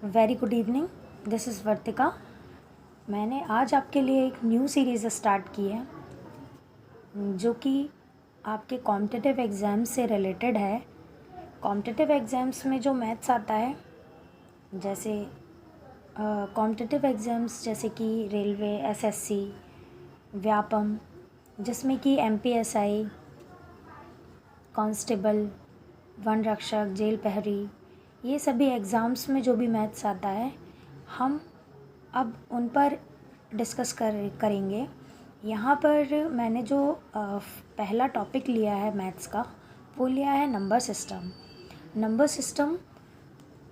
Very good evening, this is Vartika. मैंने आज आपके लिए एक न्यू सीरीज़ स्टार्ट की है जो कि आपके कॉम्पिटिटिव एग्ज़ाम से रिलेटेड है। कॉम्पिटिटिव एग्ज़ाम्स में जो मैथ्स आता है, जैसे कॉम्पिटिटिव एग्ज़ाम्स जैसे कि रेलवे, एसएससी, व्यापम, जिसमें कि एमपीएसआई, कांस्टेबल, वन रक्षक, जेल प्रहरी, ये सभी एग्ज़ाम्स में जो भी मैथ्स आता है हम अब उन पर डिस्कस करेंगे। यहाँ पर मैंने जो पहला टॉपिक लिया है मैथ्स का, वो लिया है नंबर सिस्टम।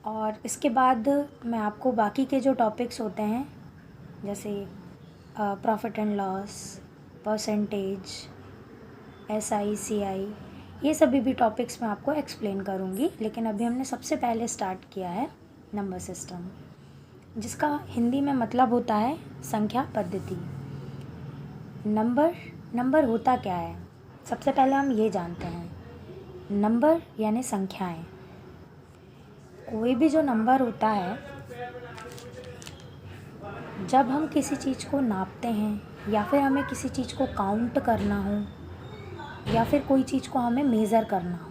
और इसके बाद मैं आपको बाकी के जो टॉपिक्स होते हैं जैसे profit and loss, percentage, SI, CI, ये सभी भी टॉपिक्स मैं आपको एक्सप्लेन करूँगी। लेकिन अभी हमने सबसे पहले स्टार्ट किया है नंबर सिस्टम, जिसका हिंदी में मतलब होता है संख्या पद्धति। नंबर होता क्या है, सबसे पहले हम ये जानते हैं। नंबर यानी संख्याएं। कोई भी जो नंबर होता है, जब हम किसी चीज़ को नापते हैं या फिर हमें किसी चीज़ को काउंट करना हो या फिर कोई चीज़ को हमें मेज़र करना हो,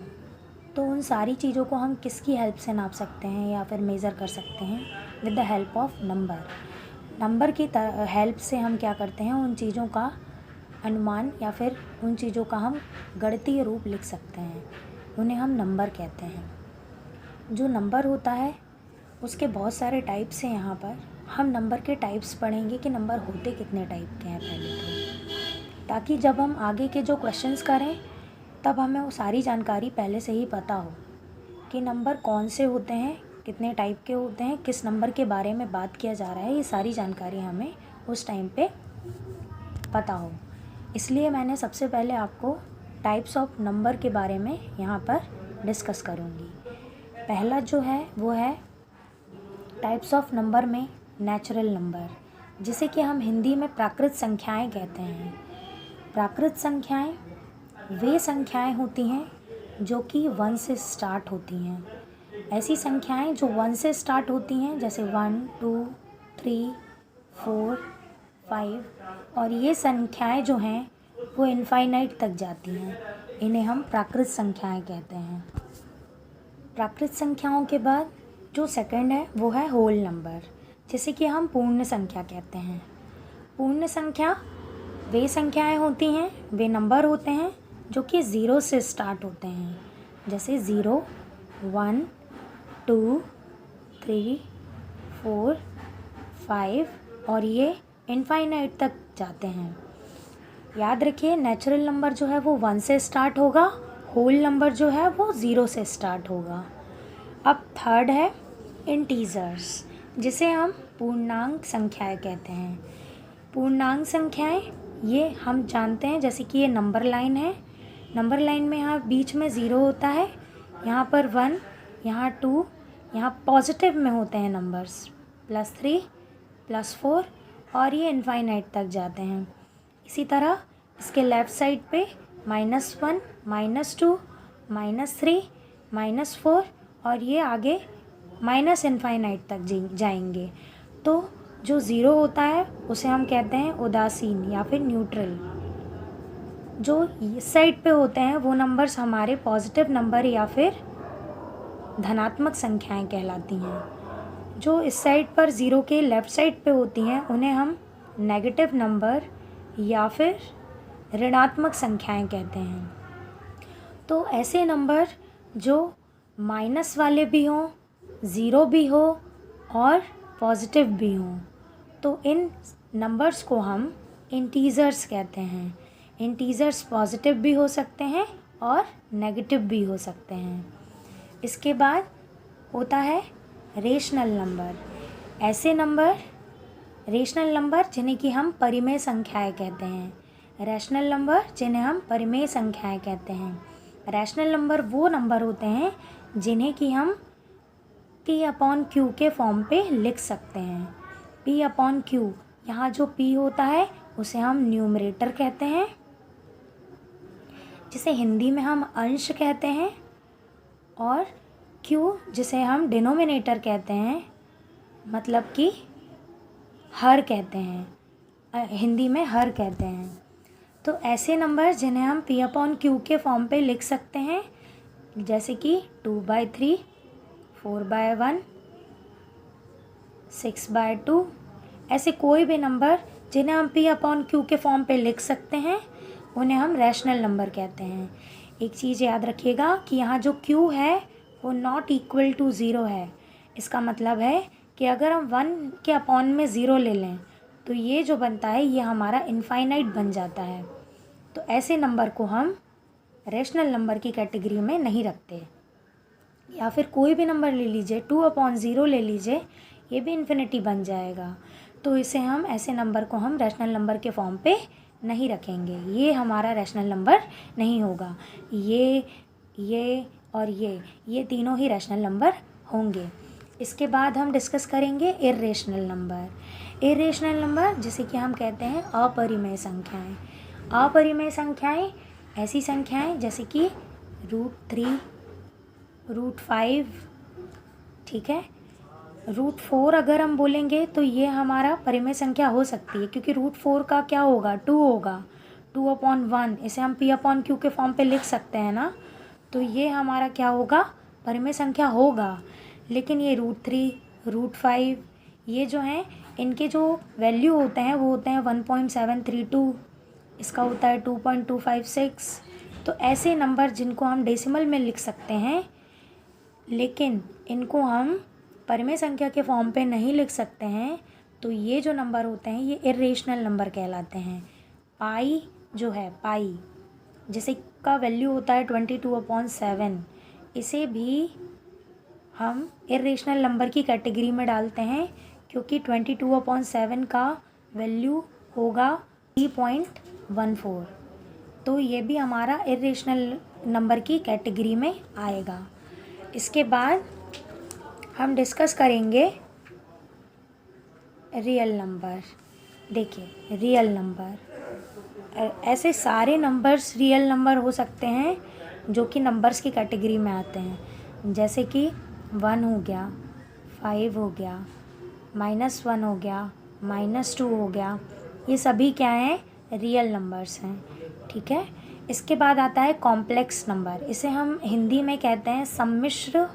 तो उन सारी चीज़ों को हम किसकी हेल्प से नाप सकते हैं या फिर मेज़र कर सकते हैं? With the help of number की हेल्प से हम क्या करते हैं, उन चीज़ों का अनुमान या फिर उन चीज़ों का हम गणितीय रूप लिख सकते हैं। उन्हें हम नंबर कहते हैं। जो नंबर होता है उसके बहुत सारे टाइप्स हैं। यहाँ पर हम नंबर के टाइप्स पढ़ेंगे कि नंबर होते कितने टाइप के हैं पहले तो, ताकि जब हम आगे के जो क्वेश्चंस करें तब हमें वो सारी जानकारी पहले से ही पता हो कि नंबर कौन से होते हैं, कितने टाइप के होते हैं, किस नंबर के बारे में बात किया जा रहा है। ये सारी जानकारी हमें उस टाइम पे पता हो। इसलिए मैंने सबसे पहले आपको टाइप्स ऑफ नंबर के बारे में यहाँ पर डिस्कस करूँगी। पहला जो है वो है टाइप्स ऑफ नंबर में नेचुरल नंबर, जिसे कि हम हिंदी में प्राकृत संख्याएं कहते हैं। प्राकृत संख्याएं वे संख्याएं होती हैं जो कि 1 से स्टार्ट होती हैं। ऐसी संख्याएं जो 1 से स्टार्ट होती हैं, जैसे 1, 2, 3, 4, 5, और ये संख्याएं जो हैं वो इनफाइनाइट तक जाती हैं। इन्हें हम प्राकृत संख्याएं कहते हैं। प्राकृत संख्याओं के बाद जो सेकंड है वो है होल नंबर, जिसे कि हम पूर्ण संख्या कहते हैं। पूर्ण संख्या वे संख्याएं होती हैं, वे नंबर होते हैं जो कि 0 से स्टार्ट होते हैं, जैसे 0, 1, 2, 3, 4, 5, और ये इनफाइनाइट तक जाते हैं। याद रखिए, नेचुरल नंबर जो है वो 1 से स्टार्ट होगा, होल नंबर जो है वो 0 से स्टार्ट होगा। अब थर्ड है इंटीजर्स, जिसे हम पूर्णांक संख्याएं कहते हैं। पूर्णांक संख्याएं ये हम जानते हैं, जैसे कि ये नंबर लाइन है। नंबर लाइन में यहाँ बीच में 0 होता है, यहाँ पर 1, यहाँ 2, यहाँ पॉजिटिव में होते हैं नंबर्स +3, +4, और ये इनफाइनाइट तक जाते हैं। इसी तरह इसके लेफ़्ट साइड पे -1, -2, -3, -4, और ये आगे माइनस इनफाइनाइट तक जाएंगे। तो जो 0 होता है उसे हम कहते हैं उदासीन या फिर न्यूट्रल। जो इस साइड पे होते हैं वो नंबर्स हमारे पॉजिटिव नंबर या फिर धनात्मक संख्याएं कहलाती हैं। जो इस साइड पर 0 के लेफ़्ट साइड पे होती हैं उन्हें हम नेगेटिव नंबर या फिर ऋणात्मक संख्याएं कहते हैं। तो ऐसे नंबर जो माइनस वाले भी हों, 0 भी हो और पॉजिटिव भी हों, तो इन नंबर्स को हम इंटीजर्स कहते हैं। इंटीजर्स पॉजिटिव भी हो सकते हैं और नेगेटिव भी हो सकते हैं। इसके बाद होता है रेशनल नंबर। ऐसे नंबर रेशनल नंबर जिन्हें कि हम परिमेय संख्याएं कहते हैं। रैशनल नंबर जिन्हें हम परिमेय संख्याएं कहते हैं। रैशनल नंबर वो नंबर होते हैं जिन्हें कि हम P/Q के फॉर्म पे लिख सकते हैं। P/Q, यहाँ जो P होता है उसे हम न्यूमरेटर कहते हैं, जिसे हिंदी में हम अंश कहते हैं, और Q जिसे हम डिनोमिनेटर कहते हैं, मतलब कि हर कहते हैं, हिंदी में हर कहते हैं। तो ऐसे नंबर जिन्हें हम P/Q के फॉर्म पे लिख सकते हैं, जैसे कि 2/3, 4/1, 6/2, ऐसे कोई भी नंबर जिन्हें हम P/Q के फॉर्म पे लिख सकते हैं उन्हें हम रैशनल नंबर कहते हैं। एक चीज़ याद रखिएगा कि यहाँ जो Q है वो नॉट इक्वल टू ज़ीरो है। इसका मतलब है कि अगर हम 1 के अपॉन में ज़ीरो ले लें तो ये जो बनता है ये हमारा इनफाइनाइट बन जाता है। तो ऐसे नंबर को हम रैशनल नंबर की कैटेगरी में नहीं रखते। या फिर कोई भी नंबर ले लीजिए, 2/0 ले लीजिए, ये भी इन्फिनिटी बन जाएगा। तो इसे हम ऐसे नंबर को हम रैशनल नंबर के फॉर्म पे नहीं रखेंगे, ये हमारा रैशनल नंबर नहीं होगा। ये और ये तीनों ही रैशनल नंबर होंगे। इसके बाद हम डिस्कस करेंगे इर्रेशनल नंबर। इर्रेशनल नंबर जिसे कि हम कहते हैं अपरिमेय संख्याएं। अपरिमेय संख्याएं ऐसी संख्याएं जैसे कि √3, √5, ठीक है। √4 अगर हम बोलेंगे तो ये हमारा परिमेय संख्या हो सकती है, क्योंकि √4 का क्या होगा, 2 होगा, 2/1, इसे हम P/Q के फॉर्म पे लिख सकते हैं ना। तो ये हमारा क्या होगा, परिमेय संख्या होगा। लेकिन ये √3, √5 ये जो हैं इनके जो वैल्यू होते हैं वो होते हैं 1.732, इसका होता है 2.256। तो ऐसे नंबर जिनको हम डेसिमल में लिख सकते हैं लेकिन इनको हम परिमेय संख्या के फॉर्म पे नहीं लिख सकते हैं, तो ये जो नंबर होते हैं ये इर्रेशनल नंबर कहलाते हैं। पाई जो है, पाई जिसे का वैल्यू होता है 22/7, इसे भी हम इर्रेशनल नंबर की कैटेगरी में डालते हैं, क्योंकि 22/7 का वैल्यू होगा 3.14। तो ये भी हमारा इर्रेशनल नंबर की कैटेगरी में आएगा। इसके बाद हम डिस्कस करेंगे रियल नंबर। देखिए, रियल नंबर, ऐसे सारे नंबर्स रियल नंबर हो सकते हैं जो कि नंबर्स की कैटेगरी में आते हैं, जैसे कि 1 हो गया, 5 हो गया, -1 हो गया, -2 हो गया, ये सभी क्या हैं, रियल नंबर्स हैं, ठीक है। इसके बाद आता है कॉम्प्लेक्स नंबर। इसे हम हिंदी में कहते हैं सम्मिश्र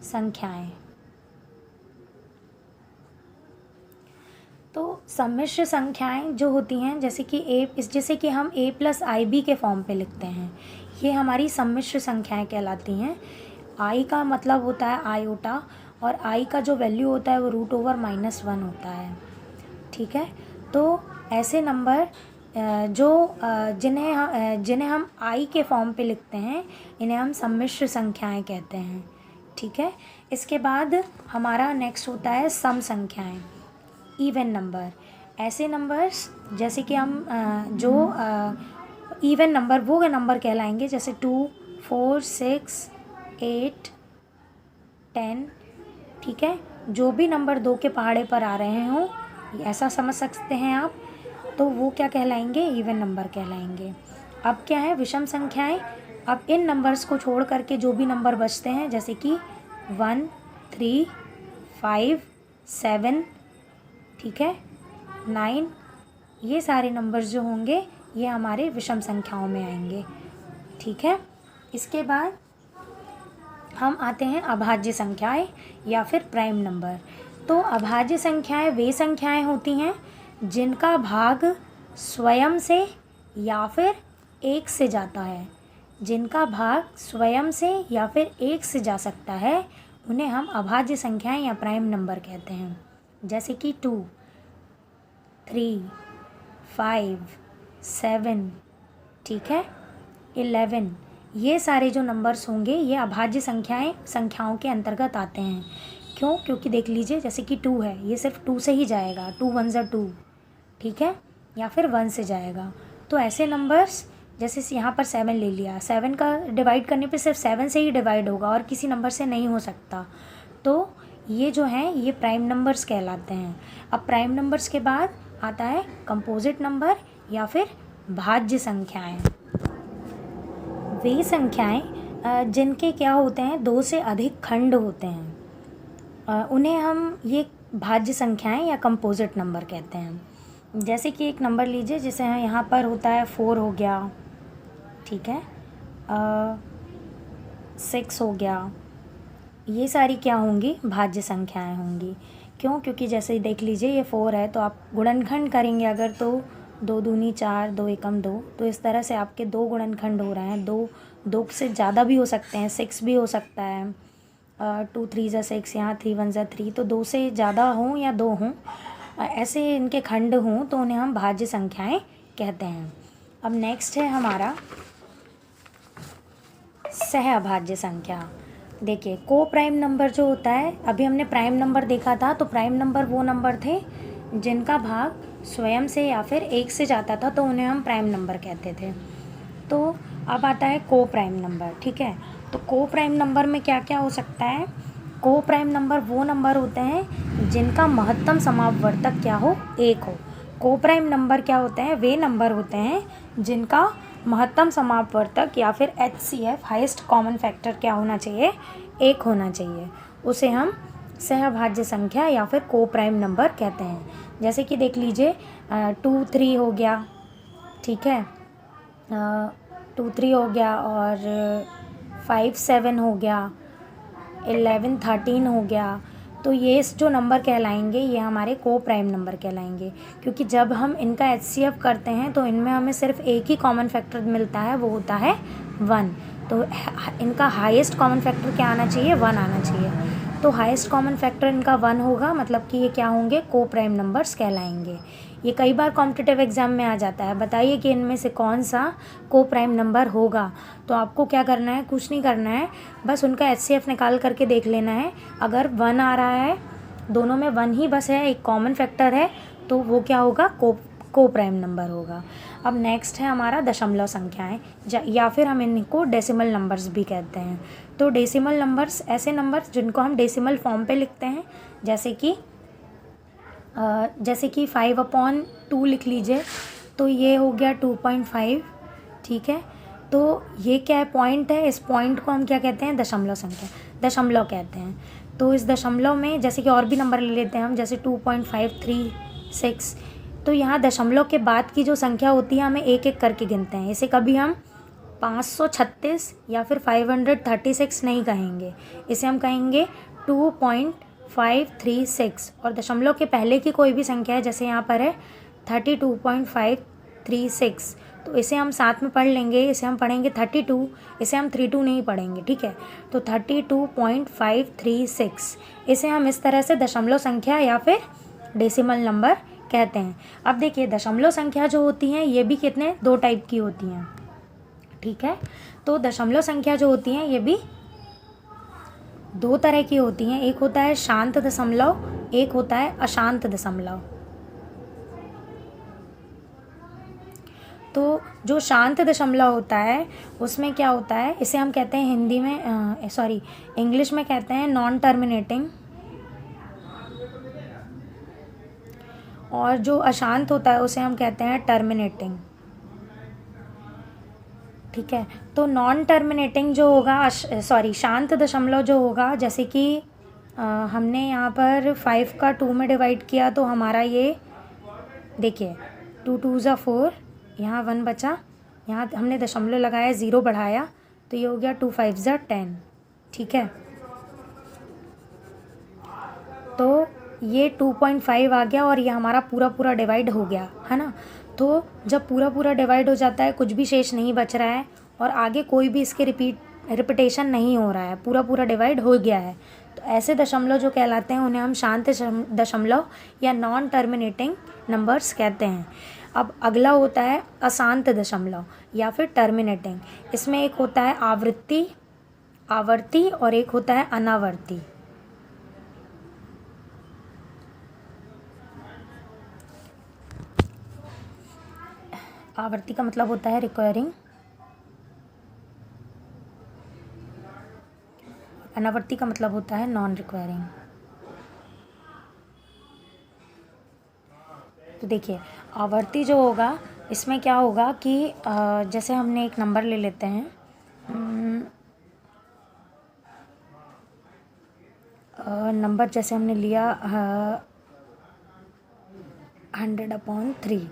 संख्याएं। तो सम्मिश्र संख्याएं जो होती हैं, जैसे कि हम a+ib के फॉर्म पे लिखते हैं, ये हमारी सम्मिश्र संख्याएं कहलाती हैं। i का मतलब होता है आयोटा, और i का जो वैल्यू होता है वो √-1 होता है, ठीक है। तो ऐसे नंबर जिन्हें हम i के फॉर्म पे लिखते हैं इन्हें हम सम्मिश्र संख्याएं कहते हैं, ठीक है। इसके बाद हमारा नेक्स्ट होता है सम संख्याएं, इवन नंबर। ऐसे नंबर्स जैसे कि हम इवन नंबर वो नंबर कहलाएंगे जैसे 2, 4, 6, 8, 10, ठीक है। जो भी नंबर 2 के पहाड़े पर आ रहे हों, ऐसा समझ सकते हैं आप, तो वो क्या कहलाएंगे, इवन नंबर कहलाएंगे। अब क्या है, विषम संख्याएं। अब इन नंबर्स को छोड़ करके जो भी नंबर बचते हैं, जैसे कि 1, 3, 5, 7, ठीक है, 9, ये सारे नंबर्स जो होंगे ये हमारे विषम संख्याओं में आएंगे, ठीक है। इसके बाद हम आते हैं अभाज्य संख्याएं या फिर प्राइम नंबर। तो अभाज्य संख्याएं वे संख्याएं होती हैं जिनका भाग स्वयं से या फिर 1 से जाता है। जिनका भाग स्वयं से या फिर 1 से जा सकता है उन्हें हम अभाज्य संख्याएं या प्राइम नंबर कहते हैं, जैसे कि 2, 3, 5, 7, ठीक है, 11, ये सारे जो नंबर्स होंगे ये अभाज्य संख्याओं के अंतर्गत आते हैं। क्यों? क्योंकि देख लीजिए, जैसे कि 2 है, ये सिर्फ 2 से ही जाएगा, 2 1 ज़ा 2, ठीक है, या फिर 1 से जाएगा। तो ऐसे नंबर्स, जैसे यहाँ पर 7 ले लिया, 7 का डिवाइड करने पे सिर्फ 7 से ही डिवाइड होगा और किसी नंबर से नहीं हो सकता। तो ये जो हैं ये प्राइम नंबर्स कहलाते हैं। अब प्राइम नंबर्स के बाद आता है कंपोजिट नंबर या फिर भाज्य संख्याएं। वे संख्याएं जिनके क्या होते हैं, 2 से अधिक खंड होते हैं। उन्हें हम ये भाज्य संख्याएं या कंपोजिट नंबर कहते हैं। जैसे कि एक नंबर लीजिए, जैसे यहाँ पर होता है 4 हो गया, ठीक है, 6 हो गया, ये सारी क्या होंगी, भाज्य संख्याएं होंगी। क्यों? क्योंकि जैसे देख लीजिए ये 4 है तो आप गुणनखंड करेंगे अगर, तो 2 दूनी 4, 2 एकम 2, तो इस तरह से आपके 2 गुणनखंड हो रहे हैं। 2 से ज़्यादा भी हो सकते हैं, 6 भी हो सकता है, 2 3 ज़ा 6, यहाँ 3 1 ज़ा 3, तो 2 से ज़्यादा हों या 2 हों, ऐसे इनके खंड हों तो उन्हें हम भाज्य संख्याएं कहते हैं। अब नेक्स्ट है हमारा सहअभाज्य संख्या। देखिए को प्राइम नंबर जो होता है, अभी हमने प्राइम नंबर देखा था, तो प्राइम नंबर वो नंबर थे जिनका भाग स्वयं से या फिर 1 से जाता था, तो उन्हें हम प्राइम नंबर कहते थे। तो अब आता है को प्राइम नंबर, ठीक है। तो को प्राइम नंबर में क्या क्या हो सकता है? को प्राइम नंबर वो नंबर होते हैं जिनका महत्तम समापवर्तक क्या हो, 1 हो। को प्राइम नंबर क्या होते हैं? वे नंबर होते हैं जिनका महत्तम समापवर्तक या फिर HCF हाईएस्ट कॉमन फैक्टर क्या होना चाहिए, 1 होना चाहिए। उसे हम सहभाज्य संख्या या फिर को प्राइम नंबर कहते हैं। जैसे कि देख लीजिए 2 3 हो गया, ठीक है, 2 3 हो गया, और 5 7 हो गया, 11 13 हो गया। तो ये जो नंबर कहलाएंगे ये हमारे को प्राइम नंबर कहलाएंगे, क्योंकि जब हम इनका HCF करते हैं तो इनमें हमें सिर्फ एक ही कॉमन फैक्टर मिलता है, वो होता है 1। तो इनका हाईएस्ट कॉमन फैक्टर क्या आना चाहिए, 1 आना चाहिए। तो हाईएस्ट कॉमन फैक्टर इनका 1 होगा, मतलब कि ये क्या होंगे, को प्राइम नंबर्स कहलाएंगे। ये कई बार कॉम्पिटिटिव एग्जाम में आ जाता है, बताइए कि इनमें से कौन सा को प्राइम नंबर होगा। तो आपको क्या करना है, कुछ नहीं करना है, बस उनका HCF निकाल करके देख लेना है। अगर 1 आ रहा है, दोनों में 1 ही बस है, एक कॉमन फैक्टर है, तो वो क्या होगा, को प्राइम नंबर होगा। अब नेक्स्ट है हमारा दशमलव संख्याएं, या फिर हम इनको डेसिमल नंबर्स भी कहते हैं। तो डेसिमल नंबर्स ऐसे नंबर्स जिनको हम डेसिमल फॉर्म पे लिखते हैं, जैसे कि 5/2 लिख लीजिए, तो ये हो गया 2.5, ठीक है। तो ये क्या है, पॉइंट है, इस पॉइंट को हम क्या कहते हैं, दशमलव संख्या, दशमलव कहते हैं। तो इस दशमलव में जैसे कि और भी नंबर ले लेते हैं हम, जैसे 2.536, तो यहाँ दशमलव के बाद की जो संख्या होती है हमें एक एक करके गिनते हैं। इसे कभी हम 536 या फिर 536 नहीं कहेंगे, इसे हम कहेंगे 2.536। और दशमलव के पहले की कोई भी संख्या है, जैसे यहाँ पर है 32.536, तो इसे हम साथ में पढ़ लेंगे, इसे हम पढ़ेंगे 32, इसे हम 32 नहीं पढ़ेंगे, ठीक है। तो 32.536, इसे हम इस तरह से दशमलव संख्या या फिर डेसिमल नंबर कहते हैं। अब देखिए दशमलव संख्या जो होती हैं ये भी कितने, 2 टाइप की होती हैं, ठीक है। तो दशमलव संख्या जो होती हैं ये भी 2 तरह की होती हैं, एक होता है शांत दशमलव, एक होता है अशांत दशमलव। तो जो शांत दशमलव होता है उसमें क्या होता है, इसे हम कहते हैं हिंदी में इंग्लिश में कहते हैं नॉन टर्मिनेटिंग, और जो अशांत होता है उसे हम कहते हैं टर्मिनेटिंग, ठीक है। तो नॉन टर्मिनेटिंग जो होगा, शांत दशमलव जो होगा, जैसे कि हमने यहाँ पर 5 का 2 में डिवाइड किया, तो हमारा ये देखिए 2 2 ज़ा 4, यहाँ 1 बचा, यहाँ हमने दशमलव लगाया, 0 बढ़ाया, तो ये हो गया 2 5 ज़ा 10, ठीक है। तो ये 2.5 आ गया और ये हमारा पूरा डिवाइड हो गया, है ना। तो जब पूरा डिवाइड हो जाता है, कुछ भी शेष नहीं बच रहा है और आगे कोई भी इसके रिपीटेशन नहीं हो रहा है, पूरा डिवाइड हो गया है, तो ऐसे दशमलव जो कहलाते हैं उन्हें हम शांत दशमलव या नॉन टर्मिनेटिंग नंबर्स कहते हैं। अब अगला होता है अशांत दशमलव या फिर टर्मिनेटिंग। इसमें एक होता है आवर्ती और एक होता है अनावर्ती। आवर्ती का मतलब होता है रिकरिंग, अनावर्ती का मतलब होता है नॉन रिक्वायरिंग। तो देखिए आवर्ती जो होगा इसमें क्या होगा कि जैसे हमने एक नंबर ले लेते हैं नंबर जैसे हमने लिया 100/3,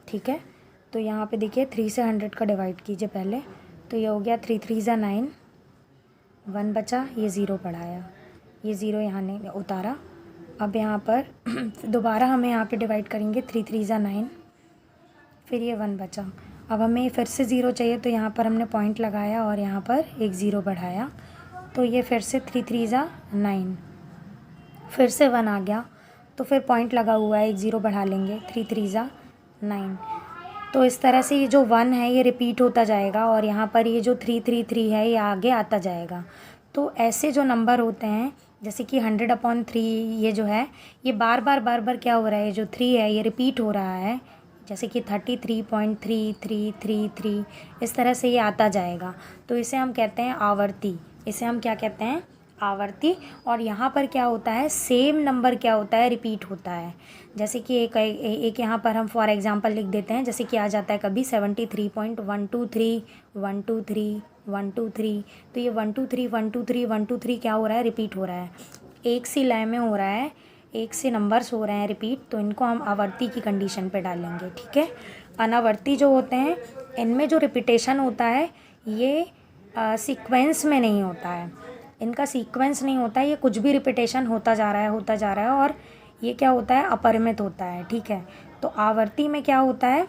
ठीक है। तो यहाँ पे देखिए 3 से 100 का डिवाइड कीजिए पहले, तो ये हो गया 3 3 ज़ा 9, 1 बचा, ये 0 बढ़ाया, ये 0 यहाँ नहीं उतारा। अब यहाँ पर दोबारा हमें यहाँ पे डिवाइड करेंगे, 3 3 ज़ा 9, फिर ये 1 बचा। अब हमें फिर से 0 चाहिए, तो यहाँ पर हमने पॉइंट लगाया और यहाँ पर एक 0 बढ़ाया, तो ये फिर से 3 3 ज़ा 9, फिर से 1 आ गया, तो फिर पॉइंट लगा हुआ है, एक 0 बढ़ा लेंगे, 3 3 ज़ा 9। तो इस तरह से ये जो 1 है ये रिपीट होता जाएगा और यहाँ पर ये जो 3 है ये आगे आता जाएगा। तो ऐसे जो नंबर होते हैं, जैसे कि 100/3 ये जो है ये बार बार क्या हो रहा है, जो 3 है ये रिपीट हो रहा है, जैसे कि 33.3333, इस तरह से ये आता जाएगा। तो इसे हम कहते हैं आवर्ती, इसे हम क्या कहते हैं, आवर्ती। और यहाँ पर क्या होता है, सेम नंबर क्या होता है, रिपीट होता है। जैसे कि एक यहाँ पर हम फॉर एग्जांपल लिख देते हैं, जैसे कि आ जाता है कभी 73.123 123 123, तो ये 123 123 123 क्या हो रहा है, रिपीट हो रहा है, एक सी लय में हो रहा है, एक से नंबर्स हो रहे हैं रिपीट, तो इनको हम आवर्ती की कंडीशन पे डालेंगे, ठीक है। अनावर्ती जो होते हैं इनमें जो रिपीटेशन होता है ये सीक्वेंस में नहीं होता है, इनका सीक्वेंस नहीं होता है, ये कुछ भी रिपीटेशन होता जा रहा है और ये क्या होता है, अपरिमित होता है, ठीक है। तो आवर्ती में क्या होता है,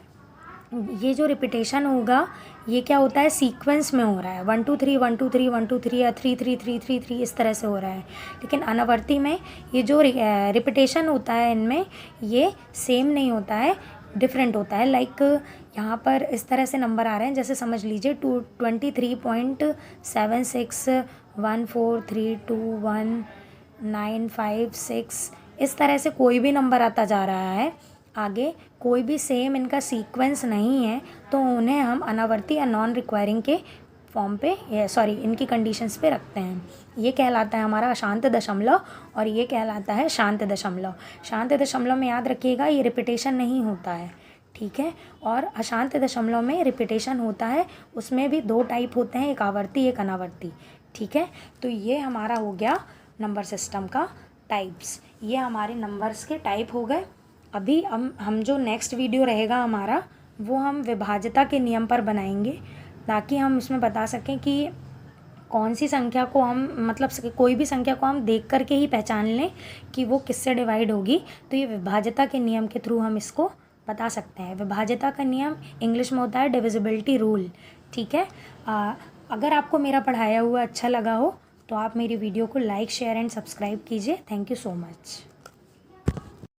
ये जो रिपीटेशन होगा ये क्या होता है, सीक्वेंस में हो रहा है, 1 2 3 1 2 3 1 2 3 या 3 3 3 3 3 इस तरह से हो रहा है। लेकिन अनावर्ती में ये जो रिपीटेशन होता है इनमें ये सेम नहीं होता है, डिफरेंट होता है। लाइक यहाँ पर इस तरह से नंबर आ रहे हैं, जैसे समझ लीजिए 23.7614321956, इस तरह से कोई भी नंबर आता जा रहा है आगे, कोई भी सेम इनका सीक्वेंस नहीं है, तो उन्हें हम अनावर्ती या नॉन रिक्वायरिंग के फॉर्म पे इनकी कंडीशंस पे रखते हैं। ये कहलाता है हमारा अशांत दशमलव और ये कहलाता है शांत दशमलव। शांत दशमलव में याद रखिएगा ये रिपीटेशन नहीं होता है, ठीक है। और अशांत दशमलव में रिपीटेशन होता है, उसमें भी 2 टाइप होते हैं, एक आवर्ती एक अनावर्ती, ठीक है। तो ये हमारा हो गया नंबर सिस्टम का टाइप्स, ये हमारे नंबर्स के टाइप हो गए। अभी हम जो नेक्स्ट वीडियो रहेगा हमारा वो हम विभाज्यता के नियम पर बनाएंगे, ताकि हम इसमें बता सकें कि कौन सी संख्या को हम मतलब कोई भी संख्या को हम देख करके ही पहचान लें कि वो किससे डिवाइड होगी। तो ये विभाज्यता के नियम के थ्रू हम इसको बता सकते हैं। विभाज्यता का नियम इंग्लिश में होता है डिविजिबिलिटी रूल, ठीक है। अगर आपको मेरा पढ़ाया हुआ अच्छा लगा हो तो आप मेरी वीडियो को लाइक शेयर एंड सब्सक्राइब कीजिए। Thank you so much.